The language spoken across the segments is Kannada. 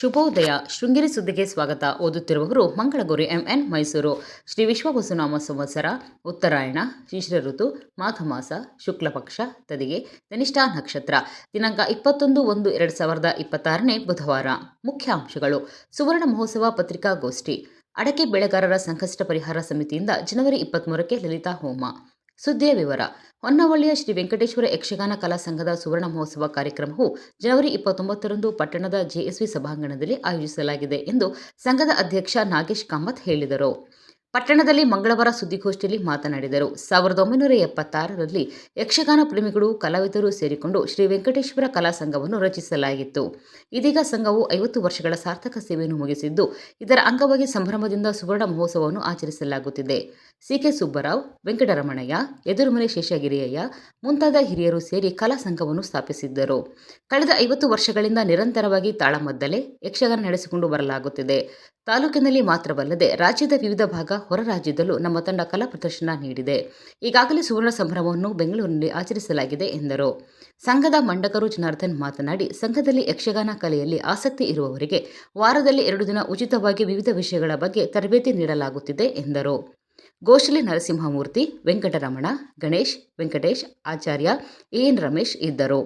ಶುಭೋದಯ. ಶೃಂಗೇರಿ ಸುದ್ದಿಗೆ ಸ್ವಾಗತ. ಓದುತ್ತಿರುವವರು ಮಂಗಳಗೌರಿ MN, ಮೈಸೂರು. ಶ್ರೀ ವಿಶ್ವವಸುನಾಮ ಸಂವತ್ಸರ, ಉತ್ತರಾಯಣ, ಶಿಶಿರ ಋತು, ಮಾಘ ಮಾಸ, ಶುಕ್ಲ ಪಕ್ಷ, ತದಿಗೆ, ಧನಿಷ್ಠಾ ನಕ್ಷತ್ರ. ದಿನಾಂಕ 21-1-2026 ಬುಧವಾರ. ಮುಖ್ಯಾಂಶಗಳು. ಸುವರ್ಣ ಮಹೋತ್ಸವ ಪತ್ರಿಕಾಗೋಷ್ಠಿ. ಅಡಕೆ ಬೆಳೆಗಾರರ ಸಂಕಷ್ಟ ಪರಿಹಾರ ಸಮಿತಿಯಿಂದ ಜನವರಿ 23ಕ್ಕೆ ಲಲಿತಾ ಹೋಮ. ಸುದ್ದಿಯ ವಿವರ. ಹೊನ್ನವಳ್ಳಿಯ ಶ್ರೀ ವೆಂಕಟೇಶ್ವರ ಯಕ್ಷಗಾನ ಕಲಾ ಸಂಘದ ಸುವರ್ಣ ಮಹೋತ್ಸವ ಕಾರ್ಯಕ್ರಮವು ಜನವರಿ 29ರಂದು ಪಟ್ಟಣದ JSV ಸಭಾಂಗಣದಲ್ಲಿ ಆಯೋಜಿಸಲಾಗಿದೆ ಎಂದು ಸಂಘದ ಅಧ್ಯಕ್ಷ ನಾಗೇಶ್ ಕಾಮತ್ ಹೇಳಿದರು. ಪಟ್ಟಣದಲ್ಲಿ ಮಂಗಳವಾರ ಸುದ್ದಿಗೋಷ್ಠಿಯಲ್ಲಿ ಮಾತನಾಡಿದರು. 1976ರಲ್ಲಿ ಯಕ್ಷಗಾನ ಪ್ರೇಮಿಗಳು, ಕಲಾವಿದರು ಸೇರಿಕೊಂಡು ಶ್ರೀ ವೆಂಕಟೇಶ್ವರ ಕಲಾ ಸಂಘವನ್ನು ರಚಿಸಲಾಗಿತ್ತು. ಇದೀಗ ಸಂಘವು 50 ವರ್ಷಗಳ ಸಾರ್ಥಕ ಸೇವೆಯನ್ನು ಮುಗಿಸಿದ್ದು, ಇದರ ಅಂಗವಾಗಿ ಸಂಭ್ರಮದಿಂದ ಸುವರ್ಣ ಮಹೋತ್ಸವವನ್ನು ಆಚರಿಸಲಾಗುತ್ತಿದೆ. CK ಸುಬ್ಬರಾವ್, ವೆಂಕಟರಮಣಯ್ಯ, ಎದುರುಮನೆ ಶೇಷಗಿರಿಯಯ್ಯ ಮುಂತಾದ ಹಿರಿಯರು ಸೇರಿ ಕಲಾ ಸಂಘವನ್ನು ಸ್ಥಾಪಿಸಿದ್ದರು. ಕಳೆದ 50 ವರ್ಷಗಳಿಂದ ನಿರಂತರವಾಗಿ ತಾಳಮದ್ದಲೆ ಯಕ್ಷಗಾನ ನಡೆಸಿಕೊಂಡು ಬರಲಾಗುತ್ತಿದೆ. ತಾಲೂಕಿನಲ್ಲಿ ಮಾತ್ರವಲ್ಲದೆ ರಾಜ್ಯದ ವಿವಿಧ ಭಾಗ, ಹೊರ ರಾಜ್ಯದಲ್ಲೂ ನಮ್ಮ ತಂಡ ಕಲಾ ಪ್ರದರ್ಶನ ನೀಡಿದೆ. ಈಗಾಗಲೇ ಸುವರ್ಣ ಸಂಭ್ರಮವನ್ನು ಬೆಂಗಳೂರಿನಲ್ಲಿ ಆಚರಿಸಲಾಗಿದೆ ಎಂದರು. ಸಂಘದ ಮಂಡಕರು ಜನಾರ್ದನ್ ಮಾತನಾಡಿ, ಸಂಘದಲ್ಲಿ ಯಕ್ಷಗಾನ ಕಲೆಯಲ್ಲಿ ಆಸಕ್ತಿ ಇರುವವರಿಗೆ ವಾರದಲ್ಲಿ 2 ದಿನ ಉಚಿತವಾಗಿ ವಿವಿಧ ವಿಷಯಗಳ ಬಗ್ಗೆ ತರಬೇತಿ ನೀಡಲಾಗುತ್ತಿದೆ ಎಂದರು. ಗೋಶಲಿ ನರಸಿಂಹಮೂರ್ತಿ, ವೆಂಕಟರಮಣ, ಗಣೇಶ್, ವೆಂಕಟೇಶ್, ಆಚಾರ್ಯ, AN ರಮೇಶ್ ಇದ್ದರು.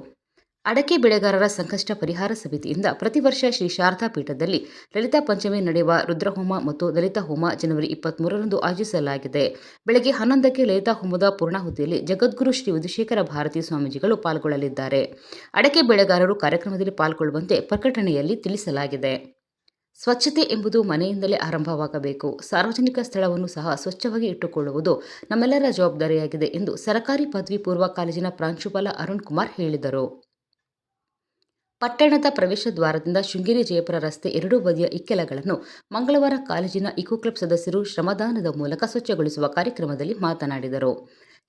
ಅಡಕೆ ಬೆಳೆಗಾರರ ಸಂಕಷ್ಟ ಪರಿಹಾರ ಸಮಿತಿಯಿಂದ ಪ್ರತಿ ವರ್ಷ ಶ್ರೀ ಶಾರದಾ ಪೀಠದಲ್ಲಿ ಲಲಿತಾ ಪಂಚಮಿ ನಡೆಯುವ ರುದ್ರಹೋಮ ಮತ್ತು ಲಲಿತಾ ಹೋಮ ಜನವರಿ 23ರಂದು ಆಯೋಜಿಸಲಾಗಿದೆ. ಬೆಳಗ್ಗೆ 11ಕ್ಕೆ ಲಲಿತಾ ಹೋಮದ ಪೂರ್ಣಾಹುತಿಯಲ್ಲಿ ಜಗದ್ಗುರು ಶ್ರೀ ವಿಧುಶೇಖರ ಭಾರತಿ ಸ್ವಾಮೀಜಿಗಳು ಪಾಲ್ಗೊಳ್ಳಲಿದ್ದಾರೆ. ಅಡಕೆ ಬೆಳೆಗಾರರು ಕಾರ್ಯಕ್ರಮದಲ್ಲಿ ಪಾಲ್ಗೊಳ್ಳುವಂತೆ ಪ್ರಕಟಣೆಯಲ್ಲಿ ತಿಳಿಸಲಾಗಿದೆ. ಸ್ವಚ್ಛತೆ ಎಂಬುದು ಮನೆಯಿಂದಲೇ ಆರಂಭವಾಗಬೇಕು. ಸಾರ್ವಜನಿಕ ಸ್ಥಳವನ್ನು ಸಹ ಸ್ವಚ್ಛವಾಗಿ ಇಟ್ಟುಕೊಳ್ಳುವುದು ನಮ್ಮೆಲ್ಲರ ಜವಾಬ್ದಾರಿಯಾಗಿದೆ ಎಂದು ಸರಕಾರಿ ಪದವಿ ಪೂರ್ವ ಕಾಲೇಜಿನ ಪ್ರಾಂಶುಪಾಲ ಅರುಣ್ ಕುಮಾರ್ ಹೇಳಿದರು. ಪಟ್ಟಣದ ಪ್ರವೇಶ ದ್ವಾರದಿಂದ ಶೃಂಗೇರಿ ಜಯಪುರ ರಸ್ತೆ ಎರಡೂ ಬದಿಯ ಇಕ್ಕೆಲಗಳನ್ನು ಮಂಗಳವಾರ ಕಾಲೇಜಿನ ಇಕೋ ಕ್ಲಬ್ ಸದಸ್ಯರು ಶ್ರಮದಾನದ ಮೂಲಕ ಸ್ವಚ್ಛಗೊಳಿಸುವ ಕಾರ್ಯಕ್ರಮದಲ್ಲಿ ಮಾತನಾಡಿದರು.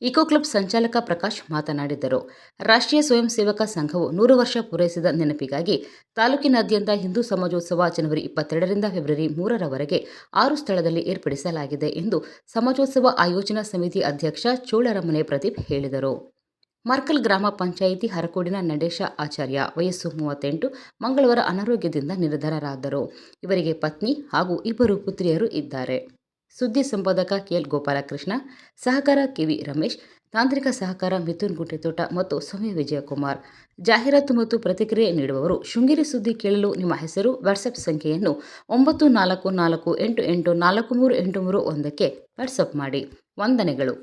ಇಕೋ ಕ್ಲಬ್ ಸಂಚಾಲಕ ಪ್ರಕಾಶ್ ಮಾತನಾಡಿದರು. ರಾಷ್ಟ್ರೀಯ ಸ್ವಯಂ ಸೇವಕ ಸಂಘವು 100 ವರ್ಷ ಪೂರೈಸಿದ ನೆನಪಿಗಾಗಿ ತಾಲೂಕಿನಾದ್ಯಂತ ಹಿಂದೂ ಸಮಾಜೋತ್ಸವ ಜನವರಿ 22ರಿಂದ ಫೆಬ್ರವರಿ 3ರವರೆಗೆ 6 ಸ್ಥಳದಲ್ಲಿ ಏರ್ಪಡಿಸಲಾಗಿದೆ ಎಂದು ಸಮಾಜೋತ್ಸವ ಆಯೋಜನಾ ಸಮಿತಿ ಅಧ್ಯಕ್ಷ ಚೋಳರಮನೆ ಪ್ರದೀಪ್ ಹೇಳಿದರು. ಮರ್ಕಲ್ ಗ್ರಾಮ ಪಂಚಾಯಿತಿ ಹರಕೋಡಿನ ನಡೆಶ ಆಚಾರ್ಯ, ವಯಸ್ಸು 38, ಮಂಗಳವಾರ ಅನಾರೋಗ್ಯದಿಂದ ನಿಧನರಾದರು. ಇವರಿಗೆ ಪತ್ನಿ ಹಾಗೂ 2 ಪುತ್ರಿಯರು ಇದ್ದಾರೆ. ಸುದ್ದಿ ಸಂಪಾದಕ KL ಗೋಪಾಲಕೃಷ್ಣ, ಸಹಕಾರ KV ರಮೇಶ್, ತಾಂತ್ರಿಕ ಸಹಕಾರ ಮಿಥುನ್ ಗುಂಟೆತೋಟ ಮತ್ತು ಸೌಮ್ಯ ವಿಜಯಕುಮಾರ್. ಜಾಹೀರಾತು ಮತ್ತು ಪ್ರತಿಕ್ರಿಯೆ ನೀಡುವವರು. ಶೃಂಗೇರಿ ಸುದ್ದಿ ಕೇಳಲು ನಿಮ್ಮ ಹೆಸರು, ವಾಟ್ಸಪ್ ಸಂಖ್ಯೆಯನ್ನು 9448843831ಕ್ಕೆ ವಾಟ್ಸಪ್ ಮಾಡಿ. ವಂದನೆಗಳು.